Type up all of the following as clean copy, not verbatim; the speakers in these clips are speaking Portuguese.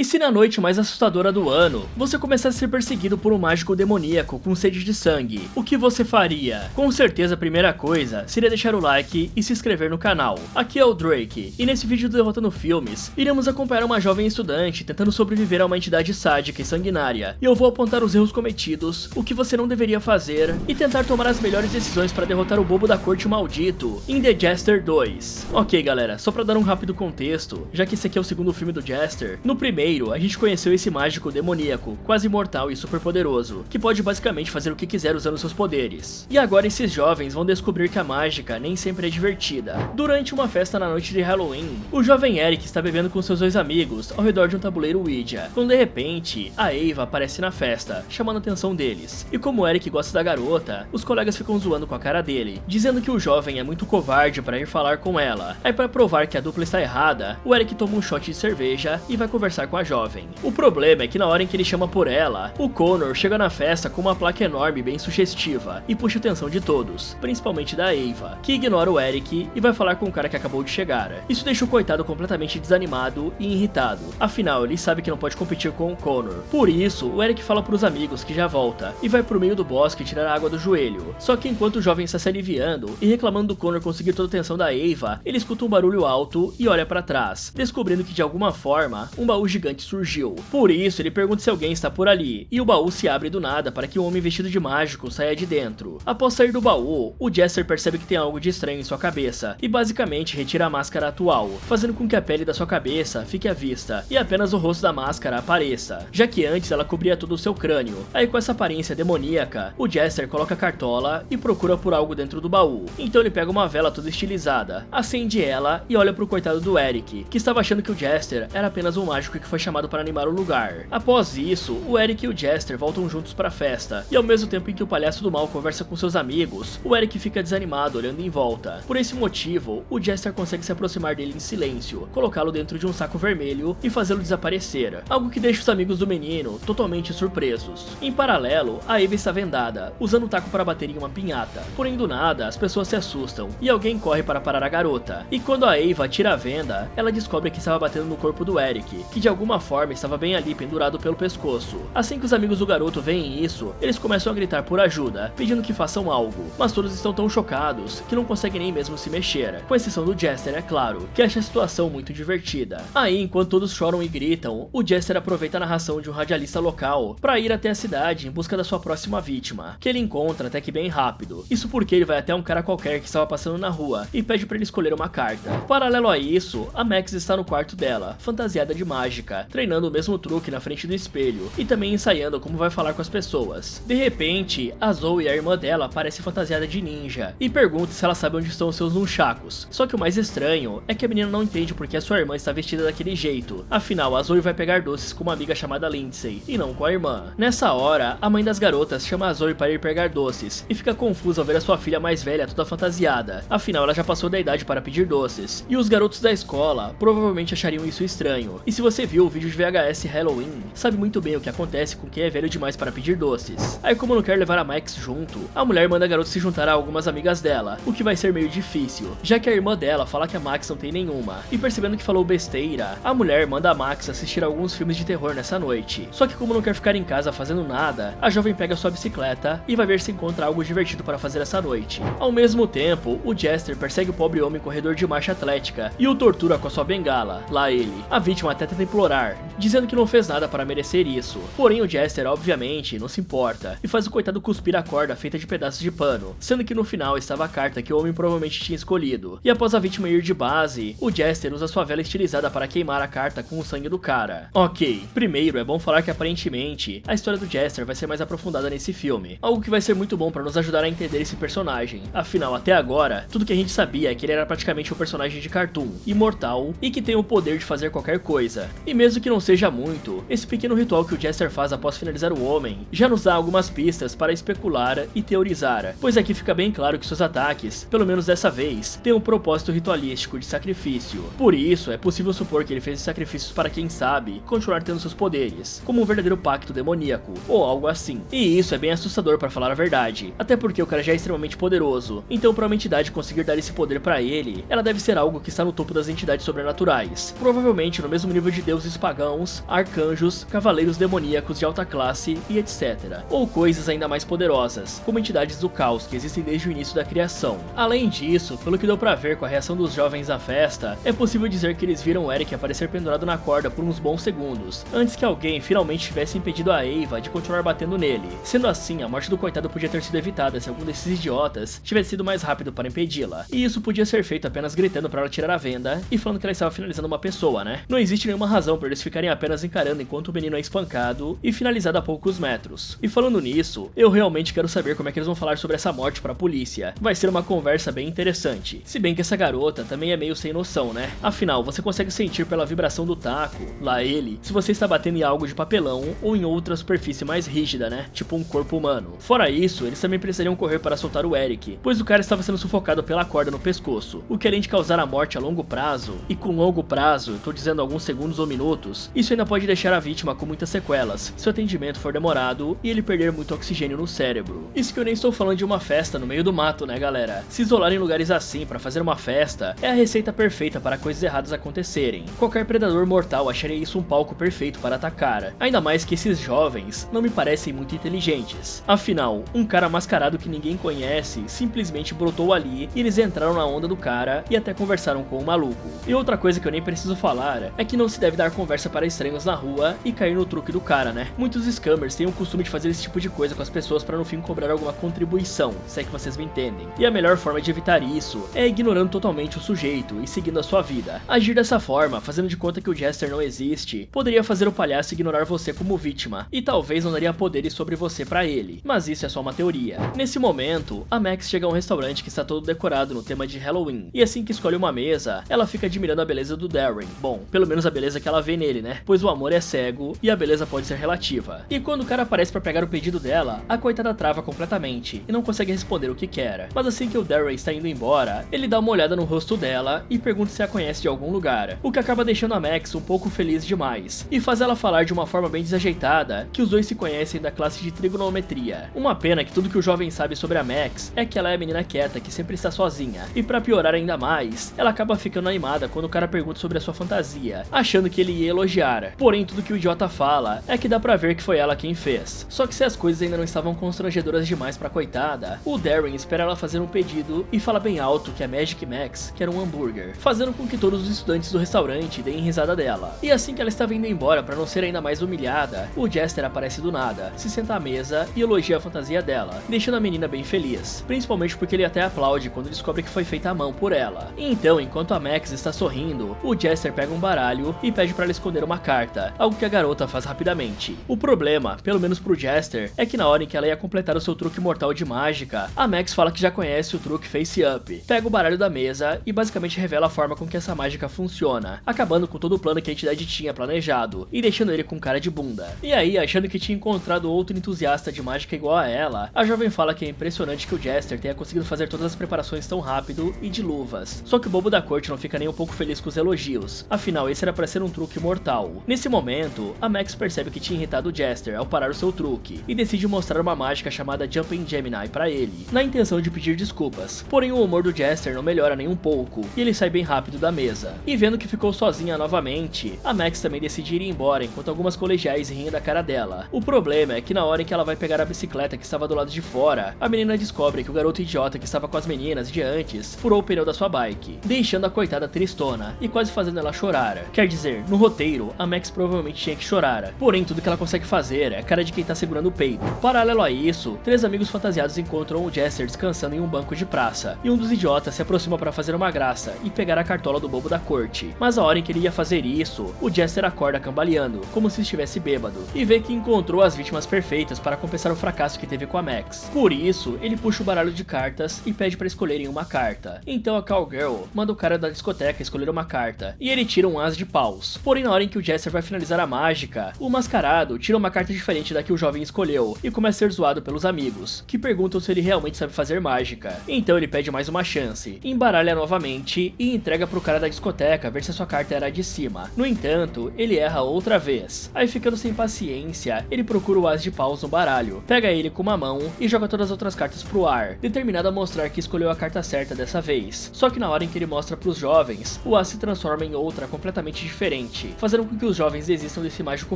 se na noite mais assustadora do ano, você começasse a ser perseguido por um mágico demoníaco com sede de sangue, o que você faria? Com certeza a primeira coisa seria deixar o like e se inscrever no canal. Aqui é o Drake, e nesse vídeo do Derrotando Filmes, iremos acompanhar uma jovem estudante tentando sobreviver a uma entidade sádica e sanguinária, e eu vou apontar os erros cometidos, o que você não deveria fazer, e tentar tomar as melhores decisões para derrotar o bobo da corte maldito em The Jester 2. Ok galera, só pra dar um rápido contexto, já que esse aqui é o segundo filme do Jester, no primeiro a gente conheceu esse mágico demoníaco, quase imortal e super poderoso, que pode basicamente fazer o que quiser usando seus poderes. E agora esses jovens vão descobrir que a mágica nem sempre é divertida. Durante uma festa na noite de Halloween, o jovem Eric está bebendo com seus dois amigos ao redor de um tabuleiro Ouija, quando de repente, a Ava aparece na festa, chamando a atenção deles. E como o Eric gosta da garota, os colegas ficam zoando com a cara dele, dizendo que o jovem é muito covarde para ir falar com ela. Aí para provar que a dupla está errada, o Eric toma um shot de cerveja e vai conversar com a jovem. O problema é que na hora em que ele chama por ela, o Connor chega na festa com uma placa enorme bem sugestiva e puxa a atenção de todos, principalmente da Ava, que ignora o Eric e vai falar com o cara que acabou de chegar. Isso deixa o coitado completamente desanimado e irritado, afinal ele sabe que não pode competir com o Connor. Por isso, o Eric fala pros amigos que já volta e vai pro meio do bosque tirar a água do joelho. Só que enquanto o jovem está se aliviando e reclamando do Connor conseguir toda a atenção da Ava, ele escuta um barulho alto e olha pra trás, descobrindo que de alguma forma um baú gigante surgiu. Por isso ele pergunta se alguém está por ali, e o baú se abre do nada para que um homem vestido de mágico saia de dentro. Após sair do baú, o Jester percebe que tem algo de estranho em sua cabeça, e basicamente retira a máscara atual, fazendo com que a pele da sua cabeça fique à vista, e apenas o rosto da máscara apareça, já que antes ela cobria todo o seu crânio. Aí com essa aparência demoníaca, o Jester coloca a cartola e procura por algo dentro do baú. Então ele pega uma vela toda estilizada, acende ela e olha pro coitado do Eric, que estava achando que o Jester era apenas um mágico que foi chamado para animar o lugar. Após isso, o Eric e o Jester voltam juntos para a festa, e ao mesmo tempo em que o palhaço do mal conversa com seus amigos, o Eric fica desanimado olhando em volta. Por esse motivo, o Jester consegue se aproximar dele em silêncio, colocá-lo dentro de um saco vermelho e fazê-lo desaparecer, algo que deixa os amigos do menino totalmente surpresos. Em paralelo, a Ava está vendada, usando o taco para bater em uma pinhata. Porém do nada, as pessoas se assustam e alguém corre para parar a garota. E quando a Ava tira a venda, ela descobre que estava batendo no corpo do Eric, que de alguma forma estava bem ali pendurado pelo pescoço. Assim que os amigos do garoto veem isso, eles começam a gritar por ajuda, pedindo que façam algo, mas todos estão tão chocados que não conseguem nem mesmo se mexer, com exceção do Jester, é claro, que acha a situação muito divertida. Aí, enquanto todos choram e gritam, o Jester aproveita a narração de um radialista local para ir até a cidade em busca da sua próxima vítima, que ele encontra até que bem rápido. Isso porque ele vai até um cara qualquer que estava passando na rua e pede para ele escolher uma carta. Paralelo a isso, a Max está no quarto dela, fantasiada de mágica, treinando o mesmo truque na frente do espelho e também ensaiando como vai falar com as pessoas. De repente, a Zoe, a irmã dela, aparece fantasiada de ninja e pergunta se ela sabe onde estão os seus nunchakos. Só que o mais estranho é que a menina não entende porque a sua irmã está vestida daquele jeito. Afinal, a Zoe vai pegar doces com uma amiga chamada Lindsay e não com a irmã. Nessa hora, a mãe das garotas chama a Zoe para ir pegar doces e fica confusa ao ver a sua filha mais velha toda fantasiada. Afinal, ela já passou da idade para pedir doces. E os garotos da escola provavelmente achariam isso estranho. E se você viu o vídeo de VHS Halloween, sabe muito bem o que acontece com quem é velho demais para pedir doces. Aí como não quer levar a Max junto, a mulher manda a garota se juntar a algumas amigas dela, o que vai ser meio difícil, já que a irmã dela fala que a Max não tem nenhuma, e percebendo que falou besteira, a mulher manda a Max assistir alguns filmes de terror nessa noite. Só que como não quer ficar em casa fazendo nada, a jovem pega sua bicicleta e vai ver se encontra algo divertido para fazer essa noite. Ao mesmo tempo, o Jester persegue o pobre homem corredor de marcha atlética e o tortura com a sua bengala. Lá ele, a vítima até tenta implorar, dizendo que não fez nada para merecer isso. Porém o Jester obviamente não se importa e faz o coitado cuspir a corda feita de pedaços de pano, sendo que no final estava a carta que o homem provavelmente tinha escolhido. E após a vítima ir de base, o Jester usa sua vela estilizada para queimar a carta com o sangue do cara. Ok, primeiro é bom falar que aparentemente a história do Jester vai ser mais aprofundada nesse filme, algo que vai ser muito bom para nos ajudar a entender esse personagem. Afinal, até agora, tudo que a gente sabia é que ele era praticamente um personagem de cartoon, imortal e que tem o poder de fazer qualquer coisa. E mesmo que não seja muito, esse pequeno ritual que o Jester faz após finalizar o homem já nos dá algumas pistas para especular e teorizar, pois aqui fica bem claro que seus ataques, pelo menos dessa vez, têm um propósito ritualístico de sacrifício. Por isso, é possível supor que ele fez sacrifícios para quem sabe continuar tendo seus poderes, como um verdadeiro pacto demoníaco, ou algo assim. E isso é bem assustador para falar a verdade, até porque o cara já é extremamente poderoso, então para uma entidade conseguir dar esse poder para ele, ela deve ser algo que está no topo das entidades sobrenaturais, provavelmente no mesmo nível de deuses deuses pagãos, arcanjos, cavaleiros demoníacos de alta classe e etc. Ou coisas ainda mais poderosas, como entidades do caos que existem desde o início da criação. Além disso, pelo que deu pra ver com a reação dos jovens à festa, é possível dizer que eles viram Eric aparecer pendurado na corda por uns bons segundos, antes que alguém finalmente tivesse impedido a Ava de continuar batendo nele. Sendo assim, a morte do coitado podia ter sido evitada se algum desses idiotas tivesse sido mais rápido para impedi-la. E isso podia ser feito apenas gritando para ela tirar a venda e falando que ela estava finalizando uma pessoa, né? Não existe nenhuma razão para eles ficarem apenas encarando enquanto o menino é espancado e finalizado a poucos metros. E falando nisso, eu realmente quero saber como é que eles vão falar sobre essa morte para a polícia. Vai ser uma conversa bem interessante. Se bem que essa garota também é meio sem noção, né? Afinal, você consegue sentir pela vibração do taco, lá ele, se você está batendo em algo de papelão ou em outra superfície mais rígida, né? Tipo um corpo humano. Fora isso, eles também precisariam correr para soltar o Eric, pois o cara estava sendo sufocado pela corda no pescoço, o que além de causar a morte a longo prazo, e com longo prazo, eu tô dizendo alguns segundos ou minutos, isso ainda pode deixar a vítima com muitas sequelas, se o atendimento for demorado e ele perder muito oxigênio no cérebro. Isso que eu nem estou falando de uma festa no meio do mato, né galera? Se isolar em lugares assim para fazer uma festa é a receita perfeita para coisas erradas acontecerem. Qualquer predador mortal acharia isso um palco perfeito para atacar, ainda mais que esses jovens não me parecem muito inteligentes. Afinal, um cara mascarado que ninguém conhece simplesmente brotou ali e eles entraram na onda do cara e até conversaram com o maluco. E outra coisa que eu nem preciso falar é que não se deve dar conversa para estranhos na rua e cair no truque do cara, né? Muitos scammers têm o costume de fazer esse tipo de coisa com as pessoas para no fim cobrar alguma contribuição, se é que vocês me entendem. E a melhor forma de evitar isso é ignorando totalmente o sujeito e seguindo a sua vida. Agir dessa forma, fazendo de conta que o Jester não existe, poderia fazer o palhaço ignorar você como vítima, e talvez não daria poderes sobre você pra ele, mas isso é só uma teoria. Nesse momento, a Max chega a um restaurante que está todo decorado no tema de Halloween, e assim que escolhe uma mesa, ela fica admirando a beleza do Darren. Bom, pelo menos a beleza que ela vê nele, né? Pois o amor é cego e a beleza pode ser relativa. E quando o cara aparece pra pegar o pedido dela, a coitada trava completamente e não consegue responder o que quer. Mas assim que o Darren está indo embora, ele dá uma olhada no rosto dela e pergunta se a conhece de algum lugar, o que acaba deixando a Max um pouco feliz demais, e faz ela falar de uma forma bem desajeitada que os dois se conhecem da classe de trigonometria. Uma pena que tudo que o jovem sabe sobre a Max é que ela é a menina quieta que sempre está sozinha, e pra piorar ainda mais, ela acaba ficando animada quando o cara pergunta sobre a sua fantasia, achando que ele ia elogiar. Porém, tudo que o idiota fala é que dá pra ver que foi ela quem fez. Só que se as coisas ainda não estavam constrangedoras demais pra coitada, o Darren espera ela fazer um pedido e fala bem alto que a Magic Max quer um hambúrguer, fazendo com que todos os estudantes do restaurante deem risada dela. E assim que ela estava indo embora pra não ser ainda mais humilhada, o Jester aparece do nada, se senta à mesa e elogia a fantasia dela, deixando a menina bem feliz, principalmente porque ele até aplaude quando descobre que foi feita à mão por ela. Então, enquanto a Max está sorrindo, o Jester pega um baralho e pede pra ela esconder uma carta, algo que a garota faz rapidamente. O problema, pelo menos pro Jester, é que na hora em que ela ia completar o seu truque mortal de mágica, a Max fala que já conhece o truque Face Up, pega o baralho da mesa e basicamente revela a forma com que essa mágica funciona, acabando com todo o plano que a entidade tinha planejado e deixando ele com cara de bunda. E aí, achando que tinha encontrado outro entusiasta de mágica igual a ela, a jovem fala que é impressionante que o Jester tenha conseguido fazer todas as preparações tão rápido e de luvas. Só que o bobo da corte não fica nem um pouco feliz com os elogios, afinal esse era pra ser um truque mortal. Nesse momento, a Max percebe que tinha irritado o Jester ao parar o seu truque e decide mostrar uma mágica chamada Jumping Gemini pra ele, na intenção de pedir desculpas. Porém o humor do Jester não melhora nem um pouco e ele sai bem rápido da mesa. E vendo que ficou sozinha novamente, a Max também decide ir embora enquanto algumas colegiais riem da cara dela. O problema é que na hora em que ela vai pegar a bicicleta que estava do lado de fora, a menina descobre que o garoto idiota que estava com as meninas de antes furou o pneu da sua bike, deixando a coitada tristona e quase fazendo ela chorar. Quer dizer, no roteiro, a Max provavelmente tinha que chorar, porém tudo que ela consegue fazer é a cara de quem tá segurando o peito. Paralelo a isso, três amigos fantasiados encontram o Jester descansando em um banco de praça, e um dos idiotas se aproxima para fazer uma graça e pegar a cartola do bobo da corte. Mas a hora em que ele ia fazer isso, o Jester acorda cambaleando, como se estivesse bêbado, e vê que encontrou as vítimas perfeitas para compensar o fracasso que teve com a Max. Por isso, ele puxa o baralho de cartas e pede para escolherem uma carta. Então a Cowgirl manda o cara da discoteca escolher uma carta, e ele tira um as de paus. Porém, na hora em que o Jester vai finalizar a mágica, o mascarado tira uma carta diferente da que o jovem escolheu e começa a ser zoado pelos amigos, que perguntam se ele realmente sabe fazer mágica. Então ele pede mais uma chance, embaralha novamente e entrega pro cara da discoteca ver se a sua carta era a de cima. No entanto, ele erra outra vez. Aí, ficando sem paciência, ele procura o as de paus no baralho, pega ele com uma mão e joga todas as outras cartas pro ar, determinado a mostrar que escolheu a carta certa dessa vez. Só que na hora em que ele mostra pros jovens, o as se transforma em outra completamente diferente, forte, fazendo com que os jovens desistam desse mágico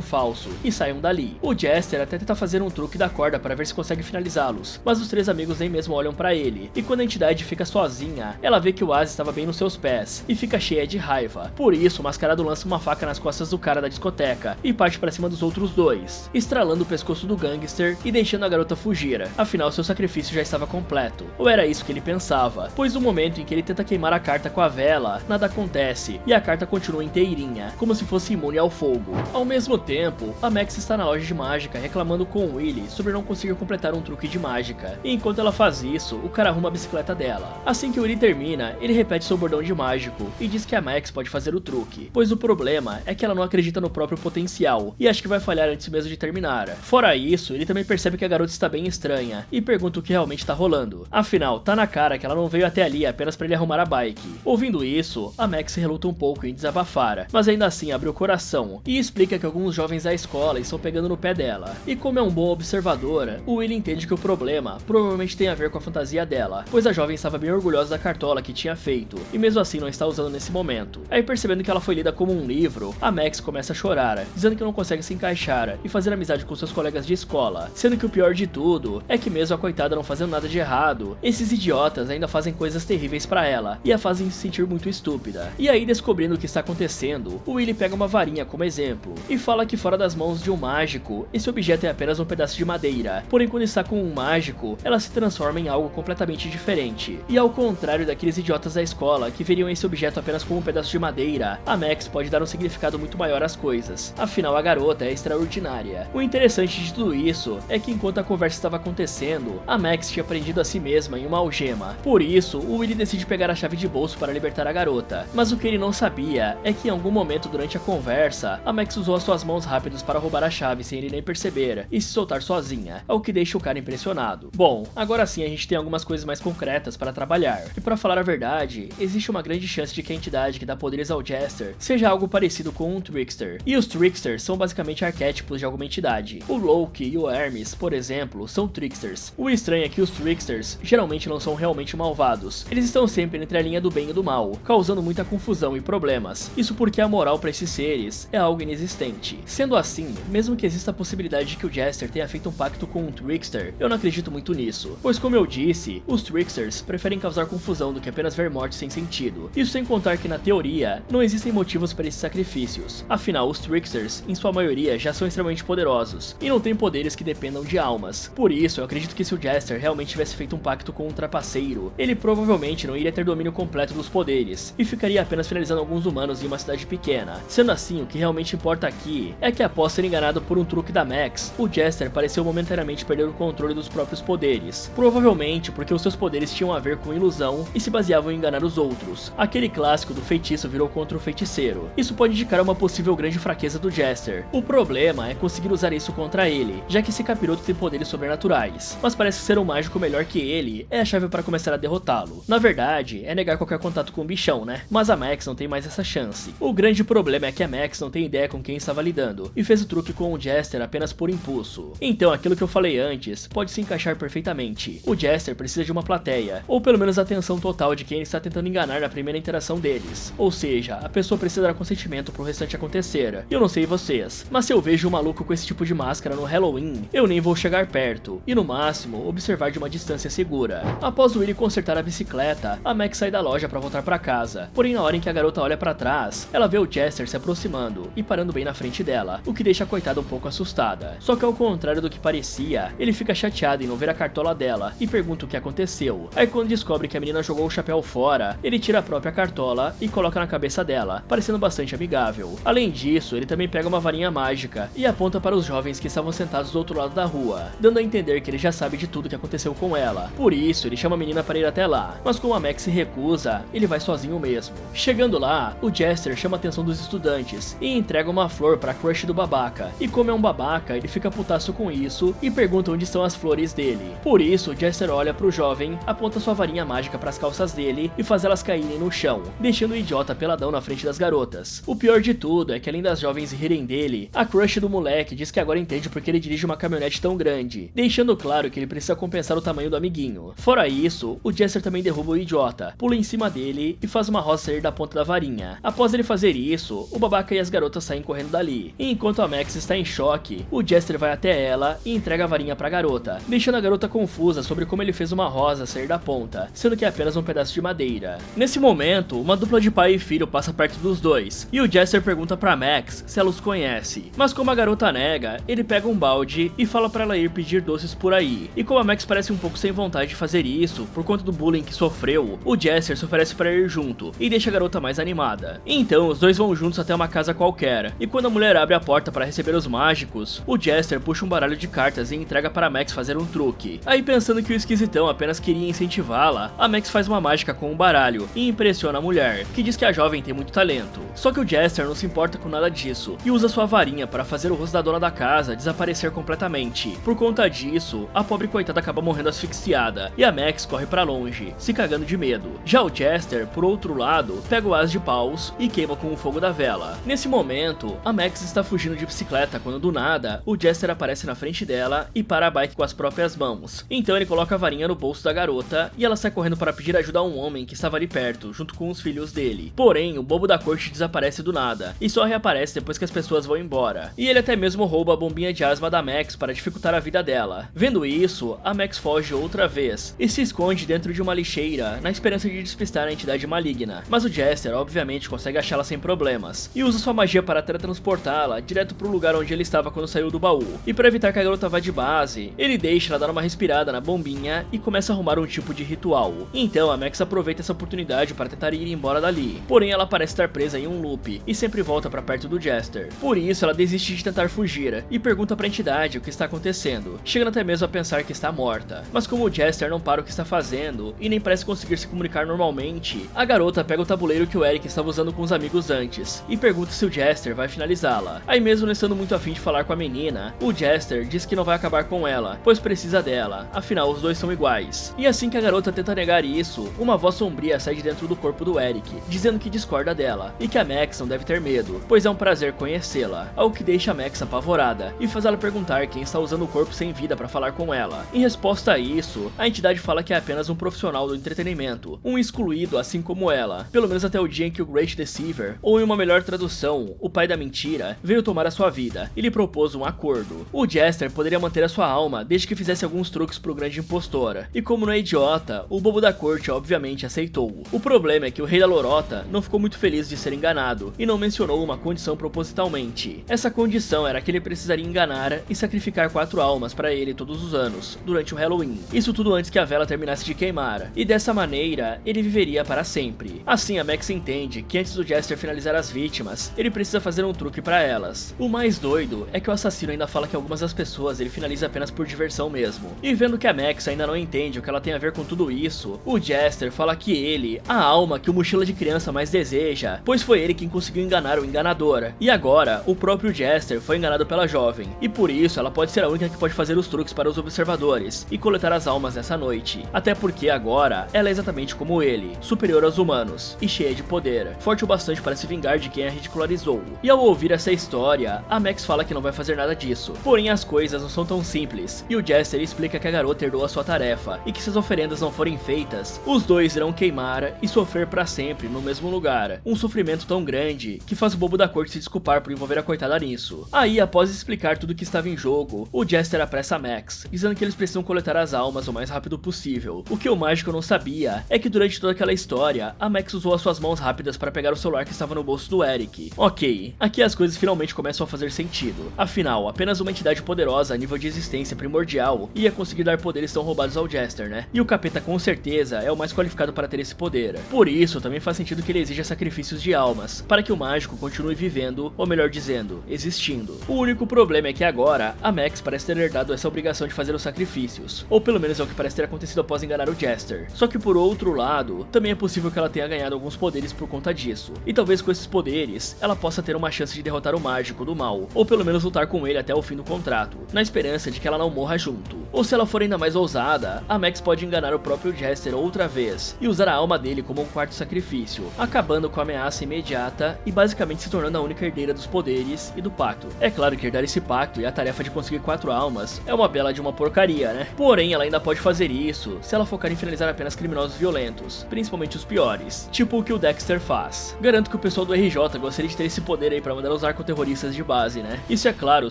falso e saiam dali. O Jester até tenta fazer um truque da corda para ver se consegue finalizá-los, mas os três amigos nem mesmo olham para ele, e quando a entidade fica sozinha, ela vê que o Oasis estava bem nos seus pés, e fica cheia de raiva. Por isso, o Mascarado lança uma faca nas costas do cara da discoteca, e parte para cima dos outros dois, estralando o pescoço do gangster e deixando a garota fugir, afinal seu sacrifício já estava completo. Ou era isso que ele pensava, pois no momento em que ele tenta queimar a carta com a vela, nada acontece, e a carta continua inteirinha, como se fosse imune ao fogo. Ao mesmo tempo, a Max está na loja de mágica reclamando com o Willy sobre não conseguir completar um truque de mágica, e enquanto ela faz isso, o cara arruma a bicicleta dela. Assim que o Willy termina, ele repete seu bordão de mágico e diz que a Max pode fazer o truque, pois o problema é que ela não acredita no próprio potencial e acha que vai falhar antes mesmo de terminar. Fora isso, ele também percebe que a garota está bem estranha e pergunta o que realmente está rolando. Afinal, tá na cara que ela não veio até ali apenas para ele arrumar a bike. Ouvindo isso, a Max reluta um pouco em desabafar, mas ainda assim abre o coração e explica que alguns jovens da escola estão pegando no pé dela. E como é um bom observador, o Willy entende que o problema provavelmente tem a ver com a fantasia dela, pois a jovem estava bem orgulhosa da cartola que tinha feito, e mesmo assim não está usando nesse momento. Aí percebendo que ela foi lida como um livro, a Max começa a chorar, dizendo que não consegue se encaixar e fazer amizade com seus colegas de escola, sendo que o pior de tudo é que mesmo a coitada não fazendo nada de errado, esses idiotas ainda fazem coisas terríveis pra ela e a fazem se sentir muito estúpida. E aí, descobrindo o que está acontecendo, o Willy pega uma varinha como exemplo e fala que fora das mãos de um mágico, esse objeto é apenas um pedaço de madeira, porém quando está com um mágico, ela se transforma em algo completamente diferente. E ao contrário daqueles idiotas da escola que veriam esse objeto apenas como um pedaço de madeira, a Max pode dar um significado muito maior às coisas, afinal a garota é extraordinária. O interessante de tudo isso é que enquanto a conversa estava acontecendo, a Max tinha prendido a si mesma em uma algema. Por isso, o Willy decide pegar a chave de bolso para libertar a garota, mas o que ele não sabia é que em algum momento durante a conversa, a Max usou as suas mãos rápidas para roubar a chave sem ele nem perceber e se soltar sozinha, o que deixa o cara impressionado. Bom, agora sim a gente tem algumas coisas mais concretas para trabalhar, e para falar a verdade, existe uma grande chance de que a entidade que dá poderes ao Jester seja algo parecido com um Trickster, e os Tricksters são basicamente arquétipos de alguma entidade. O Loki e o Hermes, por exemplo, são Tricksters. O estranho é que os Tricksters geralmente não são realmente malvados, eles estão sempre entre a linha do bem e do mal, causando muita confusão e problemas, isso porque a moral para esses seres é algo inexistente. Sendo assim, mesmo que exista a possibilidade de que o Jester tenha feito um pacto com um Trickster, eu não acredito muito nisso, pois como eu disse, os Tricksters preferem causar confusão do que apenas ver morte sem sentido, isso sem contar que na teoria, não existem motivos para esses sacrifícios, afinal os Tricksters, em sua maioria, já são extremamente poderosos, e não têm poderes que dependam de almas. Por isso, eu acredito que se o Jester realmente tivesse feito um pacto com um trapaceiro, ele provavelmente não iria ter domínio completo dos poderes, e ficaria apenas finalizando alguns humanos em uma cidade pequena. Sendo assim, o que realmente importa aqui é que após ser enganado por um truque da Max, o Jester pareceu momentaneamente perder o controle dos próprios poderes, provavelmente porque os seus poderes tinham a ver com ilusão e se baseavam em enganar os outros. Aquele clássico do feitiço virou contra o feiticeiro. Isso pode indicar uma possível grande fraqueza do Jester. O problema é conseguir usar isso contra ele, já que esse capiroto tem poderes sobrenaturais, mas parece que ser um mágico melhor que ele é a chave para começar a derrotá-lo. Na verdade, é negar qualquer contato com o bichão, né? Mas a Max não tem mais essa chance. O grande problema é que a Max não tem ideia com quem estava lidando, e fez o truque com o Jester apenas por impulso. Então, aquilo que eu falei antes pode se encaixar perfeitamente. O Jester precisa de uma plateia, ou pelo menos a atenção total de quem ele está tentando enganar na primeira interação deles. Ou seja, a pessoa precisa dar consentimento pro restante acontecer. Eu não sei vocês, mas se eu vejo um maluco com esse tipo de máscara no Halloween, eu nem vou chegar perto, e no máximo, observar de uma distância segura. Após o Willy consertar a bicicleta, a Max sai da loja para voltar para casa, porém na hora em que a garota olha para trás, ela vê o Jester se aproximando e parando bem na frente dela, o que deixa a coitada um pouco assustada. Só que ao contrário do que parecia, ele fica chateado em não ver a cartola dela e pergunta o que aconteceu. Aí quando descobre que a menina jogou o chapéu fora, ele tira a própria cartola e coloca na cabeça dela, parecendo bastante amigável. Além disso, ele também pega uma varinha mágica e aponta para os jovens que estavam sentados do outro lado da rua, dando a entender que ele já sabe de tudo que aconteceu com ela. Por isso, ele chama a menina para ir até lá, mas como a Max se recusa, ele vai sozinho mesmo. Chegando lá, o Jester chama a atenção dos estudantes e entrega uma flor para a crush do babaca, e como é um babaca, ele fica putaço com isso e pergunta onde estão as flores dele. Por isso, o Jester olha pro jovem, aponta sua varinha mágica para as calças dele e faz elas caírem no chão, deixando o idiota peladão na frente das garotas. O pior de tudo é que além das jovens rirem dele, a crush do moleque diz que agora entende porque ele dirige uma caminhonete tão grande, deixando claro que ele precisa compensar o tamanho do amiguinho. Fora isso, o Jester também derruba o idiota, pula em cima dele e faz uma rosa sair da ponta da varinha. Após ele fazer isso, isso, o babaca e as garotas saem correndo dali. E enquanto a Max está em choque, o Jester vai até ela e entrega a varinha pra garota, deixando a garota confusa sobre como ele fez uma rosa sair da ponta, sendo que é apenas um pedaço de madeira. Nesse momento, uma dupla de pai e filho passa perto dos dois, e o Jester pergunta pra Max se ela os conhece. Mas como a garota nega, ele pega um balde e fala pra ela ir pedir doces por aí. E como a Max parece um pouco sem vontade de fazer isso, por conta do bullying que sofreu, o Jester se oferece pra ir junto e deixa a garota mais animada. Então, os dois vão juntos até uma casa qualquer, e quando a mulher abre a porta para receber os mágicos, o Jester puxa um baralho de cartas e entrega para Max fazer um truque. Aí, pensando que o esquisitão apenas queria incentivá-la, a Max faz uma mágica com o baralho e impressiona a mulher, que diz que a jovem tem muito talento. Só que o Jester não se importa com nada disso e usa sua varinha para fazer o rosto da dona da casa desaparecer completamente. Por conta disso, a pobre coitada acaba morrendo asfixiada e a Max corre para longe, se cagando de medo. Já o Jester, por outro lado, pega o as de paus e queima com o fogo da vela. Nesse momento, a Max está fugindo de bicicleta quando do nada, o Jester aparece na frente dela e para a bike com as próprias mãos. Então ele coloca a varinha no bolso da garota e ela sai correndo para pedir ajuda a um homem que estava ali perto, junto com os filhos dele. Porém, o bobo da corte desaparece do nada e só reaparece depois que as pessoas vão embora. E ele até mesmo rouba a bombinha de asma da Max para dificultar a vida dela. Vendo isso, a Max foge outra vez e se esconde dentro de uma lixeira na esperança de despistar a entidade maligna. Mas o Jester obviamente consegue achá-la sem problemas e usa sua magia para teletransportá-la direto pro lugar onde ele estava quando saiu do baú. E para evitar que a garota vá de base, ele deixa ela dar uma respirada na bombinha e começa a arrumar um tipo de ritual. Então a Max aproveita essa oportunidade para tentar ir embora dali. Porém ela parece estar presa em um loop e sempre volta para perto do Jester. Por isso ela desiste de tentar fugir e pergunta para a entidade o que está acontecendo, chegando até mesmo a pensar que está morta. Mas como o Jester não para o que está fazendo e nem parece conseguir se comunicar normalmente, a garota pega o tabuleiro que o Eric estava usando com os amigos antes e pergunta se o Jester vai finalizá-la. Aí mesmo não estando muito afim de falar com a menina, o Jester diz que não vai acabar com ela, pois precisa dela, afinal os dois são iguais. E assim que a garota tenta negar isso, uma voz sombria sai de dentro do corpo do Eric, dizendo que discorda dela e que a Max não deve ter medo, pois é um prazer conhecê-la, algo que deixa a Max apavorada e faz ela perguntar quem está usando o corpo sem vida para falar com ela. Em resposta a isso, a entidade fala que é apenas um profissional do entretenimento, um excluído assim como ela, pelo menos até o dia em que o Great Deceiver, ou em uma melhor tradução, o pai da mentira, veio tomar a sua vida e lhe propôs um acordo. O Jester poderia manter a sua alma desde que fizesse alguns truques pro grande impostor, e como não é idiota, o bobo da corte obviamente aceitou. O problema é que o rei da lorota não ficou muito feliz de ser enganado e não mencionou uma condição propositalmente. Essa condição era que ele precisaria enganar e sacrificar 4 almas para ele todos os anos, durante o Halloween. Isso tudo antes que a vela terminasse de queimar, e dessa maneira ele viveria para sempre. Assim a Max entende que antes do Jester finalizar as vítimas, ele precisa fazer um truque para elas. O mais doido é que o assassino ainda fala que algumas das pessoas ele finaliza apenas por diversão mesmo. E vendo que a Max ainda não entende o que ela tem a ver com tudo isso, o Jester fala que ele, a alma que o mochila de criança mais deseja, pois foi ele quem conseguiu enganar o enganador. E agora, o próprio Jester foi enganado pela jovem, e por isso ela pode ser a única que pode fazer os truques para os observadores e coletar as almas nessa noite. Até porque agora, ela é exatamente como ele, superior aos humanos e cheia de poder, forte o bastante para se vingar de quem a ridicularizou. E ao ouvir essa história, a Max fala que não vai fazer nada disso. Porém as coisas não são tão simples, e o Jester explica que a garota herdou a sua tarefa, e que se as oferendas não forem feitas, os dois irão queimar e sofrer para sempre no mesmo lugar. Um sofrimento tão grande que faz o bobo da corte se desculpar por envolver a coitada nisso. Aí, após explicar tudo que estava em jogo, o Jester apressa a Max, dizendo que eles precisam coletar as almas o mais rápido possível. O que o mágico não sabia é que durante toda aquela história, a Max usou as suas mãos rápidas para pegar o celular que estava no bolso do Eric. Ok, aqui as coisas finalmente começam a fazer sentido. Afinal, apenas uma entidade poderosa a nível de existência primordial ia conseguir dar poderes tão roubados ao Jester, né? E o capeta com certeza é o mais qualificado para ter esse poder. Por isso, também faz sentido que ele exija sacrifícios de almas, para que o mágico continue vivendo, ou melhor dizendo, existindo. O único problema é que agora, a Max parece ter herdado essa obrigação de fazer os sacrifícios, ou pelo menos é o que parece ter acontecido após enganar o Jester. Só que por outro lado, também é possível que ela tenha ganhado alguns poderes por conta disso, e talvez com esses poderes, ela possa ter uma chance de derrotar o mágico do mal, ou pelo menos lutar com ele até o fim do contrato, na esperança de que ela não morra junto. Ou se ela for ainda mais ousada, a Max pode enganar o próprio Jester outra vez, e usar a alma dele como um quarto sacrifício, acabando com a ameaça imediata e basicamente se tornando a única herdeira dos poderes e do pacto. É claro que herdar esse pacto e a tarefa de conseguir 4 almas é uma bela de uma porcaria, né? Porém, ela ainda pode fazer isso se ela focar em finalizar apenas criminosos violentos, principalmente os piores, tipo o que o Dexter faz. Garanto que o pessoal do RJ PJ gostaria de ter esse poder aí pra mandar usar com terroristas de base, né? Isso é claro,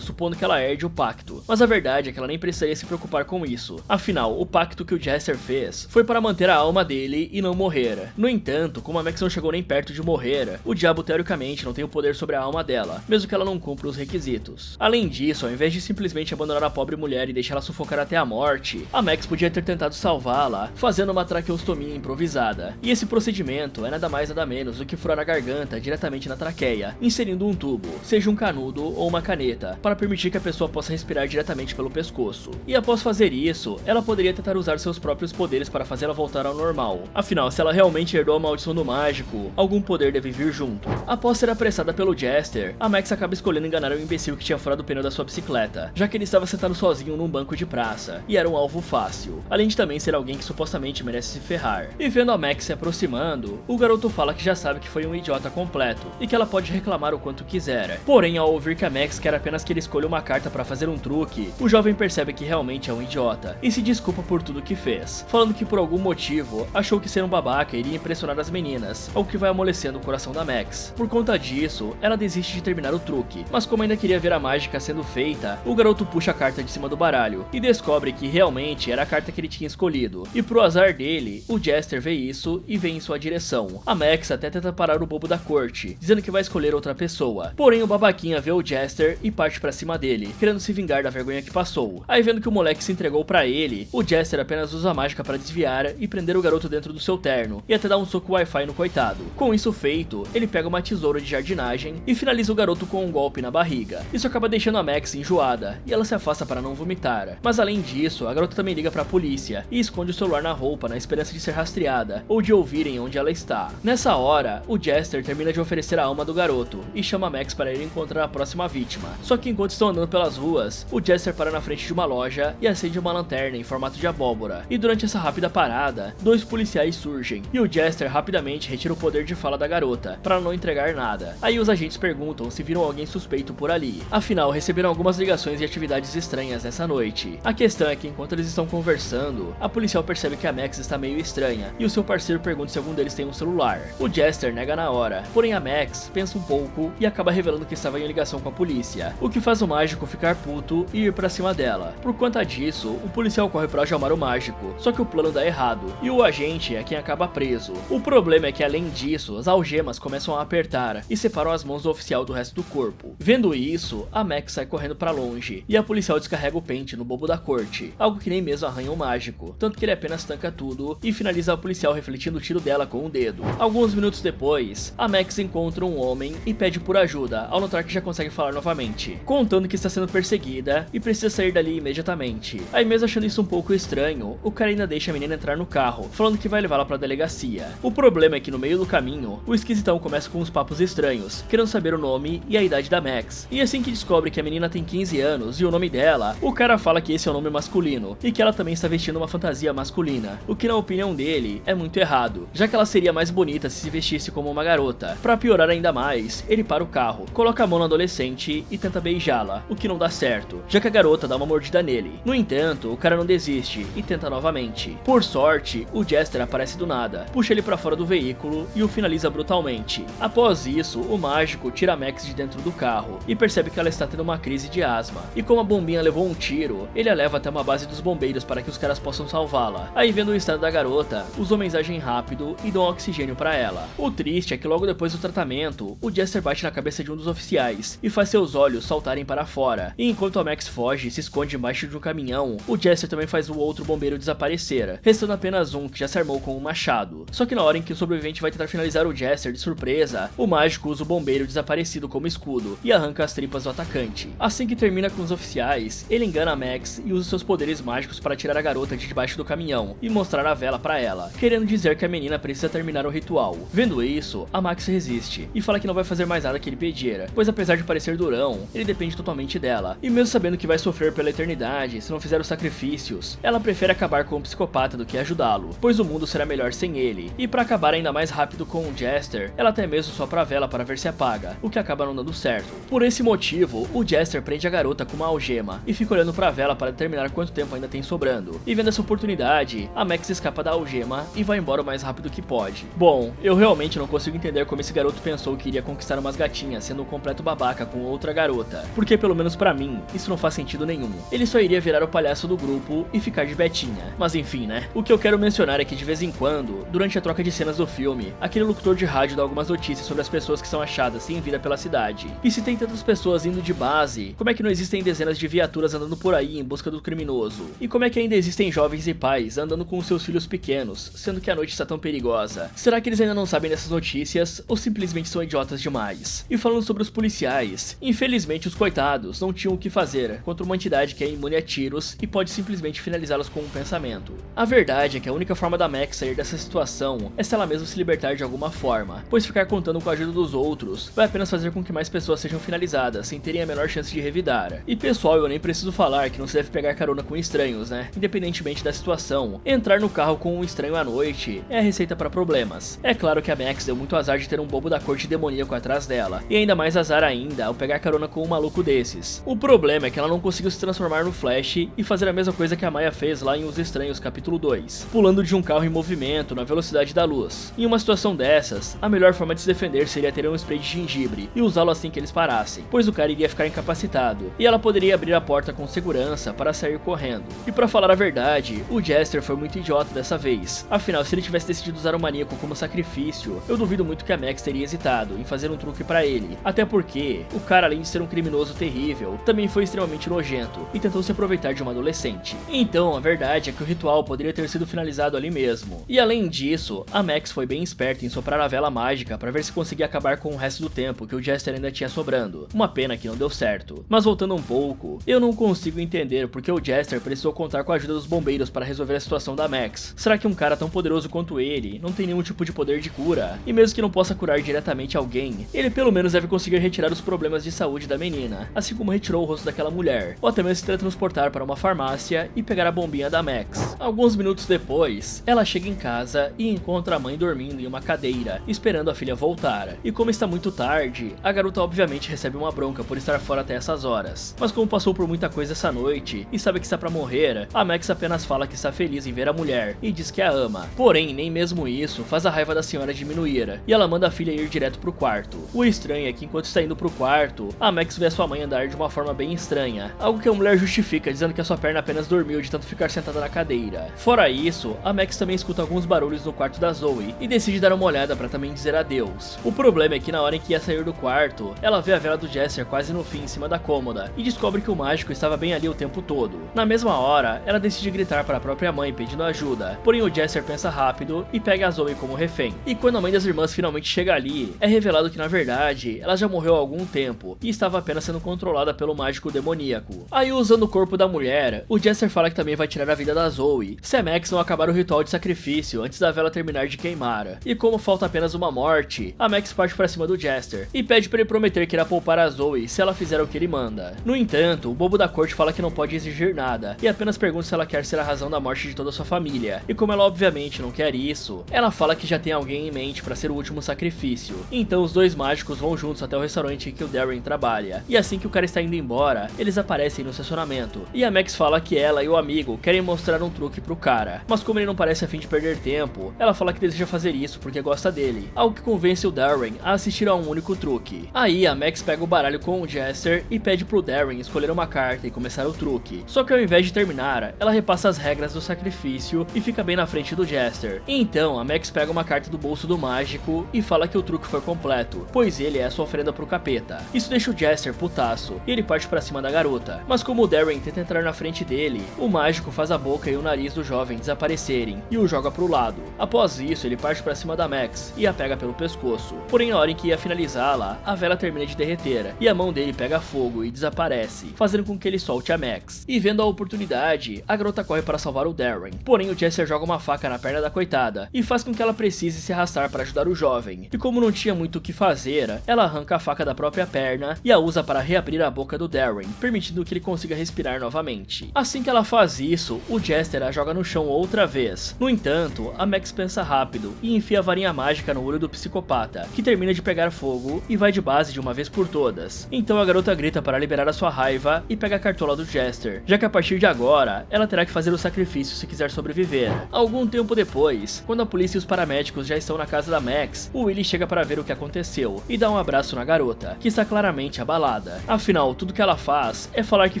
supondo que ela herde o pacto. Mas a verdade é que ela nem precisaria se preocupar com isso. Afinal, o pacto que o Jester fez foi para manter a alma dele e não morrer. No entanto, como a Max não chegou nem perto de morrer, o diabo teoricamente não tem o poder sobre a alma dela, mesmo que ela não cumpra os requisitos. Além disso, ao invés de simplesmente abandonar a pobre mulher e deixá-la sufocar até a morte, a Max podia ter tentado salvá-la, fazendo uma traqueostomia improvisada. E esse procedimento é nada mais nada menos do que furar a garganta diretamente na traqueia, inserindo um tubo, seja um canudo ou uma caneta, para permitir que a pessoa possa respirar diretamente pelo pescoço. E após fazer isso, ela poderia tentar usar seus próprios poderes para fazê-la voltar ao normal. Afinal, se ela realmente herdou a maldição do mágico, algum poder deve vir junto. Após ser apressada pelo Jester, a Max acaba escolhendo enganar o imbecil que tinha furado o pneu da sua bicicleta, já que ele estava sentado sozinho num banco de praça, e era um alvo fácil, além de também ser alguém que supostamente merece se ferrar. E vendo a Max se aproximando, o garoto fala que já sabe que foi um idiota completo, e que ela pode reclamar o quanto quiser. Porém, ao ouvir que a Max quer apenas que ele escolha uma carta para fazer um truque, o jovem percebe que realmente é um idiota, e se desculpa por tudo que fez, falando que por algum motivo, achou que ser um babaca iria impressionar as meninas, algo que vai amolecendo o coração da Max. Por conta disso, ela desiste de terminar o truque, mas como ainda queria ver a mágica sendo feita, o garoto puxa a carta de cima do baralho, e descobre que realmente era a carta que ele tinha escolhido. E pro azar dele, o Jester vê isso e vem em sua direção. A Max até tenta parar o bobo da corte, dizendo que vai escolher outra pessoa. Porém, o babaquinha vê o Jester e parte pra cima dele, querendo se vingar da vergonha que passou. Aí vendo que o moleque se entregou pra ele, o Jester apenas usa a mágica para desviar e prender o garoto dentro do seu terno, e até dar um soco Wi-Fi no coitado. Com isso feito, ele pega uma tesoura de jardinagem e finaliza o garoto com um golpe na barriga. Isso acaba deixando a Max enjoada, e ela se afasta para não vomitar. Mas além disso, a garota também liga pra polícia, e esconde o celular na roupa na esperança de ser rastreada, ou de ouvirem onde ela está. Nessa hora, o Jester termina de oferecer a alma do garoto, e chama a Max para ir encontrar a próxima vítima. Só que enquanto estão andando pelas ruas, o Jester para na frente de uma loja e acende uma lanterna em formato de abóbora. E durante essa rápida parada, dois policiais surgem, e o Jester rapidamente retira o poder de fala da garota, para não entregar nada. Aí os agentes perguntam se viram alguém suspeito por ali. Afinal, receberam algumas ligações e atividades estranhas nessa noite. A questão é que enquanto eles estão conversando, a policial percebe que a Max está meio estranha, e o seu parceiro pergunta se algum deles tem um celular. O Jester nega na hora, porém a Max pensa um pouco e acaba revelando que estava em ligação com a polícia, o que faz o mágico ficar puto e ir pra cima dela. Por conta disso, o policial corre pra algemar o mágico, só que o plano dá errado, e o agente é quem acaba preso. O problema é que além disso, as algemas começam a apertar e separam as mãos do oficial do resto do corpo. Vendo isso, a Max sai correndo pra longe, e a policial descarrega o pente no bobo da corte, algo que nem mesmo arranha o mágico, tanto que ele apenas tanca tudo e finaliza o policial refletindo o tiro dela com um dedo. Alguns minutos depois, a Max encontra um homem e pede por ajuda, ao notar que já consegue falar novamente, contando que está sendo perseguida e precisa sair dali imediatamente. Aí mesmo achando isso um pouco estranho, o cara ainda deixa a menina entrar no carro, falando que vai levá-la pra delegacia. O problema é que no meio do caminho, o esquisitão começa com uns papos estranhos, querendo saber o nome e a idade da Max. E assim que descobre que a menina tem 15 anos e o nome dela, o cara fala que esse é o nome masculino, e que ela também está vestindo uma fantasia masculina, o que na opinião dele é muito errado, já que ela seria mais bonita se vestisse como uma garota. Pra piorar ainda mais, ele para o carro, coloca a mão na adolescente e tenta beijá-la, o que não dá certo, já que a garota dá uma mordida nele. No entanto, o cara não desiste e tenta novamente. Por sorte, o Jester aparece do nada, puxa ele pra fora do veículo e o finaliza brutalmente. Após isso, o mágico tira a Max de dentro do carro e percebe que ela está tendo uma crise de asma. E como a bombinha levou um tiro, ele a leva até uma base dos bombeiros para que os caras possam salvá-la. Aí vendo o estado da garota, os homens agem rápido e dão oxigênio pra ela. O triste é que logo depois do tratamento, o Jester bate na cabeça de um dos oficiais e faz seus olhos saltarem para fora. E enquanto a Max foge e se esconde embaixo de um caminhão, o Jester também faz o outro bombeiro desaparecer, restando apenas um que já se armou com um machado. Só que na hora em que o sobrevivente vai tentar finalizar o Jester de surpresa, o mágico usa o bombeiro desaparecido como escudo e arranca as tripas do atacante. Assim que termina com os oficiais, ele engana a Max e usa seus poderes mágicos para tirar a garota de debaixo do caminhão e mostrar a vela para ela, querendo dizer que a menina precisa terminar o ritual. Vendo isso, a Max resiste e fala que não vai fazer mais nada que ele pedir, pois apesar de parecer durão, ele depende totalmente dela. E mesmo sabendo que vai sofrer pela eternidade se não fizer os sacrifícios, ela prefere acabar com o psicopata do que ajudá-lo, pois o mundo será melhor sem ele. E para acabar ainda mais rápido com o Jester, ela até mesmo sopra a vela para ver se apaga, o que acaba não dando certo. Por esse motivo, o Jester prende a garota com uma algema e fica olhando para a vela para determinar quanto tempo ainda tem sobrando. E vendo essa oportunidade, a Max escapa da algema e vai embora o mais rápido que pode. Bom, eu realmente não consigo entender como esse garoto garoto pensou que iria conquistar umas gatinhas sendo um completo babaca com outra garota, porque pelo menos pra mim, isso não faz sentido nenhum. Ele só iria virar o palhaço do grupo e ficar de betinha. Mas enfim, né? O que eu quero mencionar é que de vez em quando, durante a troca de cenas do filme, aquele locutor de rádio dá algumas notícias sobre as pessoas que são achadas sem vida pela cidade. E se tem tantas pessoas indo de base, como é que não existem dezenas de viaturas andando por aí em busca do criminoso? E como é que ainda existem jovens e pais andando com seus filhos pequenos, sendo que a noite está tão perigosa? Será que eles ainda não sabem dessas notícias, ou simplesmente são idiotas demais? E falando sobre os policiais, infelizmente os coitados não tinham o que fazer contra uma entidade que é imune a tiros e pode simplesmente finalizá-los com um pensamento. A verdade é que a única forma da Max sair dessa situação é se ela mesma se libertar de alguma forma, pois ficar contando com a ajuda dos outros vai apenas fazer com que mais pessoas sejam finalizadas sem terem a menor chance de revidar. E pessoal, eu nem preciso falar que não se deve pegar carona com estranhos, né? Independentemente da situação, entrar no carro com um estranho à noite é a receita para problemas. É claro que a Max deu muito azar de ter um bobo da corte demoníaco atrás dela, e ainda mais azar ainda ao pegar carona com um maluco desses. O problema é que ela não conseguiu se transformar no Flash e fazer a mesma coisa que a Maya fez lá em Os Estranhos capítulo 2, pulando de um carro em movimento na velocidade da luz. Em uma situação dessas, a melhor forma de se defender seria ter um spray de gengibre e usá-lo assim que eles parassem, pois o cara iria ficar incapacitado, e ela poderia abrir a porta com segurança para sair correndo. E pra falar a verdade, o Jester foi muito idiota dessa vez. Afinal, se ele tivesse decidido usar o maníaco como sacrifício, eu duvido muito que a Max teria hesitado em fazer um truque pra ele. Até porque, o cara, além de ser um criminoso terrível, também foi extremamente nojento e tentou se aproveitar de uma adolescente. Então, a verdade é que o ritual poderia ter sido finalizado ali mesmo. E além disso, a Max foi bem esperta em soprar a vela mágica para ver se conseguia acabar com o resto do tempo que o Jester ainda tinha sobrando. Uma pena que não deu certo. Mas voltando um pouco, eu não consigo entender porque o Jester precisou contar com a ajuda dos bombeiros para resolver a situação da Max. Será que um cara tão poderoso quanto ele não tem nenhum tipo de poder de cura? E mesmo que não possa curar diretamente alguém, ele pelo menos deve conseguir retirar os problemas de saúde da menina, assim como retirou o rosto daquela mulher, ou até mesmo se teletransportar para uma farmácia e pegar a bombinha da Max. Alguns minutos depois, ela chega em casa e encontra a mãe dormindo em uma cadeira, esperando a filha voltar. E como está muito tarde, a garota obviamente recebe uma bronca por estar fora até essas horas. Mas como passou por muita coisa essa noite e sabe que está pra morrer, a Max apenas fala que está feliz em ver a mulher e diz que a ama. Porém, nem mesmo isso faz a raiva da senhora diminuir, e ela manda a filha ir direto pro quarto. O estranho é que enquanto está indo pro quarto, a Max vê a sua mãe andar de uma forma bem estranha, algo que a mulher justifica dizendo que a sua perna apenas dormiu de tanto ficar sentada na cadeira. Fora isso, a Max também escuta alguns barulhos no quarto da Zoe e decide dar uma olhada para também dizer adeus. O problema é que na hora em que ia sair do quarto, ela vê a vela do Jester quase no fim em cima da cômoda e descobre que o mágico estava bem ali o tempo todo. Na mesma hora, ela decide gritar para a própria mãe pedindo ajuda, porém o Jester pensa rápido e pega a Zoe como refém. E quando a mãe das irmãs finalmente chega ali, é revelado que na verdade ela já morreu há algum tempo e estava apenas sendo controlada pelo mágico demoníaco. Aí, usando o corpo da mulher, o Jester fala que também vai tirar a vida da Zoe se a Max não acabar o ritual de sacrifício antes da vela terminar de queimar. E como falta apenas uma morte, a Max parte pra cima do Jester e pede para ele prometer que irá poupar a Zoe se ela fizer o que ele manda. No entanto, o bobo da corte fala que não pode exigir nada e apenas pergunta se ela quer ser a razão da morte de toda a sua família. E como ela obviamente não quer isso, ela fala que já tem alguém em mente para ser o último sacrifício. Então os dois mágicos vão juntos até o restaurante em que o Darren trabalha. E assim que o cara está indo embora, eles aparecem no estacionamento. E a Max fala que ela e o amigo querem mostrar um truque pro cara. Mas como ele não parece a fim de perder tempo, ela fala que deseja fazer isso porque gosta dele. Algo que convence o Darren a assistir a um único truque. Aí a Max pega o baralho com o Jester e pede pro Darren escolher uma carta e começar o truque. Só que ao invés de terminar, ela repassa as regras do sacrifício e fica bem na frente do Jester. Então a Max pega uma carta do bolso do mágico e fala que o truque foi completo, pois ele é a sua oferenda pro capeta. Isso deixa o Jester putaço e ele parte pra cima da garota. Mas como o Darren tenta entrar na frente dele, o mágico faz a boca e o nariz do jovem desaparecerem e o joga pro lado. Após isso, ele parte pra cima da Max e a pega pelo pescoço. Porém, na hora em que ia finalizá-la, a vela termina de derreter e a mão dele pega fogo e desaparece, fazendo com que ele solte a Max. E vendo a oportunidade, a garota corre para salvar o Darren. Porém, o Jester joga uma faca na perna da coitada e faz com que ela precise se arrastar para ajudar o jovem. E como não tinha muito o que fazer, ela arranca a faca da própria perna e a usa para reabrir a boca do Darren, permitindo que ele consiga respirar novamente. Assim que ela faz isso, o Jester a joga no chão outra vez. No entanto, a Max pensa rápido e enfia a varinha mágica no olho do psicopata, que termina de pegar fogo e vai de base de uma vez por todas. Então a garota grita para liberar a sua raiva e pega a cartola do Jester, já que a partir de agora, ela terá que fazer o sacrifício se quiser sobreviver. Algum tempo depois, quando a polícia e os paramédicos já estão na casa da Max, o Willie chega para ver o que aconteceu e dá um abraço na garota, que está claramente abalada. Afinal, tudo que ela faz é falar que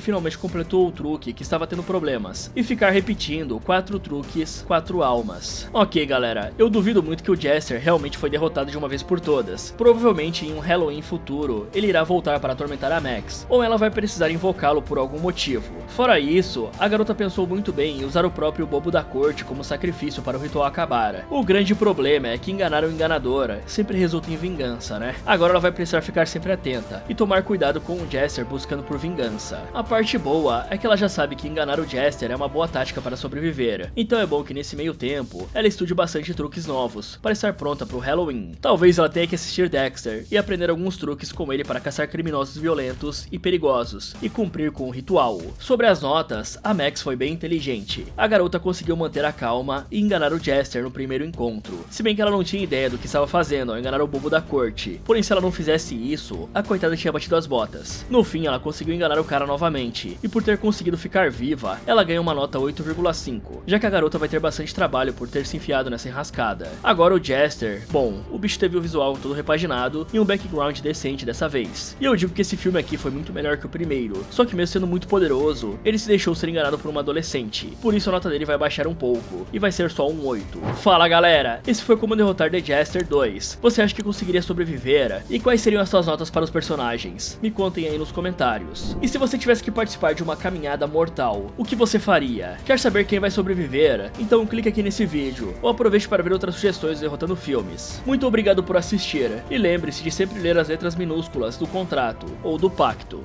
finalmente completou o truque que estava tendo problemas e ficar repetindo 4 truques, 4 almas. Ok, galera, eu duvido muito que o Jester realmente foi derrotado de uma vez por todas. Provavelmente em um Halloween futuro, ele irá voltar para atormentar a Max, ou ela vai precisar invocá-lo por algum motivo. Fora isso, a garota pensou muito bem em usar o próprio bobo da corte como sacrifício para o ritual acabar. O grande problema é que enganar o enganador sempre resulta em vingança, né? Agora ela vai precisar ficar sempre atenta e tomar cuidado com o Jester buscando por vingança. A parte boa é que ela já sabe que enganar o Jester é uma boa tática para sobreviver, então é bom que nesse meio tempo ela estude bastante truques novos para estar pronta para o Halloween. Talvez ela tenha que assistir Dexter e aprender alguns truques com ele para caçar criminosos violentos e perigosos e cumprir com o ritual. Sobre as notas, a Max foi bem inteligente. A garota conseguiu manter a calma e enganar o Jester no primeiro encontro, se bem que ela não tinha ideia do que estava fazendo ao enganar o bobo da corte, porém se ela não fizesse isso, a coitada tinha batido as botas. No fim ela conseguiu enganar o cara novamente, e por ter conseguido ficar viva, ela ganha uma nota 8,5, já que a garota vai ter bastante trabalho por ter se enfiado nessa enrascada. Agora o Jester, bom, o bicho teve o visual todo repaginado e um background decente dessa vez. E eu digo que esse filme aqui foi muito melhor que o primeiro, só que mesmo sendo muito poderoso, ele se deixou ser enganado por uma adolescente, por isso a nota dele vai baixar um pouco, e vai ser só um 8. Fala galera, esse foi Como Derrotar The Jester 2. Você acha que conseguiria sobreviver? E quais seriam as suas notas para os personagens? Me contem aí nos comentários. E se você tivesse que participar de uma caminhada mortal, o que você faria? Quer saber quem vai sobreviver? Então clique aqui nesse vídeo, ou aproveite para ver outras sugestões derrotando filmes. Muito obrigado por assistir, e lembre-se de sempre ler as letras minúsculas do contrato ou do pacto.